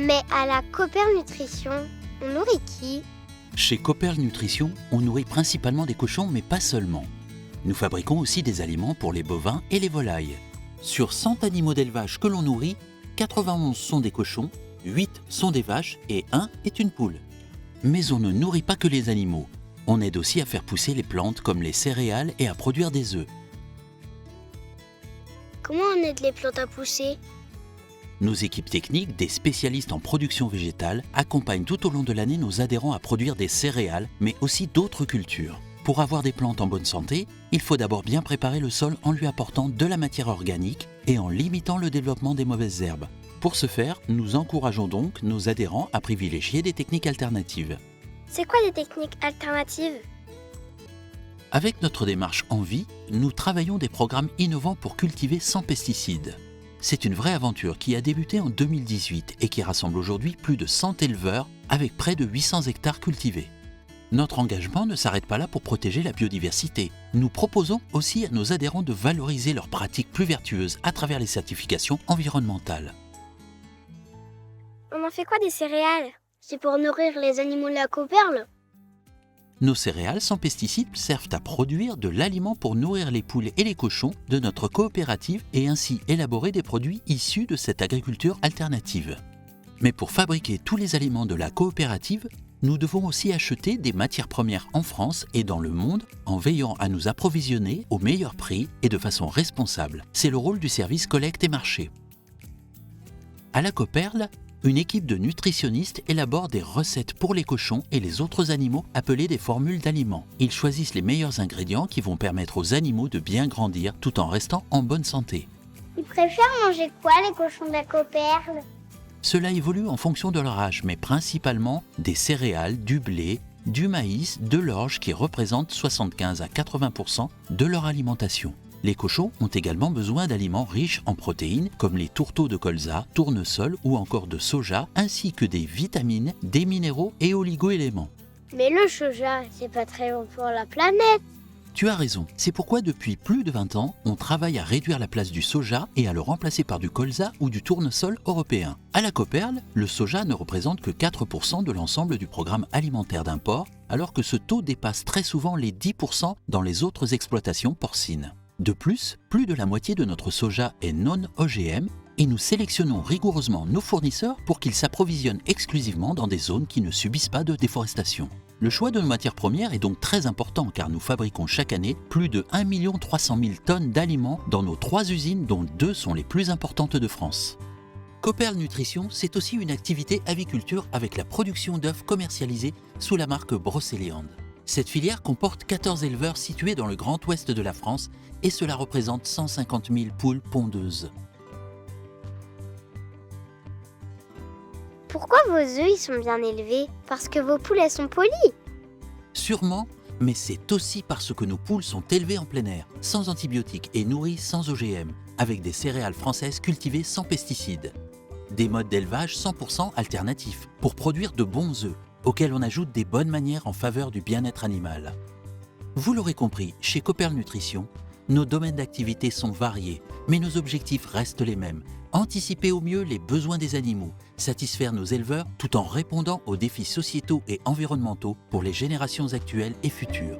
Mais à la Cooper Nutrition, on nourrit qui? Chez Cooper Nutrition, on nourrit principalement des cochons, mais pas seulement. Nous fabriquons aussi des aliments pour les bovins et les volailles. Sur 100 animaux d'élevage que l'on nourrit, 91 sont des cochons, 8 sont des vaches et 1 est une poule. Mais on ne nourrit pas que les animaux. On aide aussi à faire pousser les plantes comme les céréales et à produire des œufs. Comment on aide les plantes à pousser? Nos équipes techniques, des spécialistes en production végétale, accompagnent tout au long de l'année nos adhérents à produire des céréales, mais aussi d'autres cultures. Pour avoir des plantes en bonne santé, il faut d'abord bien préparer le sol en lui apportant de la matière organique et en limitant le développement des mauvaises herbes. Pour ce faire, nous encourageons donc nos adhérents à privilégier des techniques alternatives. C'est quoi les techniques alternatives? Avec notre démarche En Vie, nous travaillons des programmes innovants pour cultiver sans pesticides. C'est une vraie aventure qui a débuté en 2018 et qui rassemble aujourd'hui plus de 100 éleveurs avec près de 800 hectares cultivés. Notre engagement ne s'arrête pas là pour protéger la biodiversité. Nous proposons aussi à nos adhérents de valoriser leurs pratiques plus vertueuses à travers les certifications environnementales. On en fait quoi des céréales? C'est pour nourrir les animaux de la Cooperle? Nos céréales sans pesticides servent à produire de l'aliment pour nourrir les poules et les cochons de notre coopérative et ainsi élaborer des produits issus de cette agriculture alternative. Mais pour fabriquer tous les aliments de la coopérative, nous devons aussi acheter des matières premières en France et dans le monde en veillant à nous approvisionner au meilleur prix et de façon responsable. C'est le rôle du service collecte et marché. À la Cooperle, une équipe de nutritionnistes élabore des recettes pour les cochons et les autres animaux appelées des formules d'aliments. Ils choisissent les meilleurs ingrédients qui vont permettre aux animaux de bien grandir tout en restant en bonne santé. Ils préfèrent manger quoi les cochons de la Cooperle? Cela évolue en fonction de leur âge, mais principalement des céréales, du blé, du maïs, de l'orge qui représentent 75 à 80% de leur alimentation. Les cochons ont également besoin d'aliments riches en protéines comme les tourteaux de colza, tournesol ou encore de soja, ainsi que des vitamines, des minéraux et oligo-éléments. Mais le soja, c'est pas très bon pour la planète. Tu as raison, c'est pourquoi depuis plus de 20 ans, on travaille à réduire la place du soja et à le remplacer par du colza ou du tournesol européen. À la Cooperle, le soja ne représente que 4% de l'ensemble du programme alimentaire d'import, alors que ce taux dépasse très souvent les 10% dans les autres exploitations porcines. De plus de la moitié de notre soja est non OGM et nous sélectionnons rigoureusement nos fournisseurs pour qu'ils s'approvisionnent exclusivement dans des zones qui ne subissent pas de déforestation. Le choix de nos matières premières est donc très important car nous fabriquons chaque année plus de 1 300 000 tonnes d'aliments dans nos 3 usines dont 2 sont les plus importantes de France. Cooper Nutrition, c'est aussi une activité aviculture avec la production d'œufs commercialisés sous la marque Brocéliande. Cette filière comporte 14 éleveurs situés dans le Grand Ouest de la France et cela représente 150 000 poules pondeuses. Pourquoi vos œufs ils sont bien élevés? Parce que vos poules elles sont polies. Sûrement, mais c'est aussi parce que nos poules sont élevées en plein air, sans antibiotiques et nourries sans OGM, avec des céréales françaises cultivées sans pesticides. Des modes d'élevage 100% alternatifs pour produire de bons œufs, auxquels on ajoute des bonnes manières en faveur du bien-être animal. Vous l'aurez compris, chez Cooper Nutrition, nos domaines d'activité sont variés, mais nos objectifs restent les mêmes. Anticiper au mieux les besoins des animaux, satisfaire nos éleveurs tout en répondant aux défis sociétaux et environnementaux pour les générations actuelles et futures.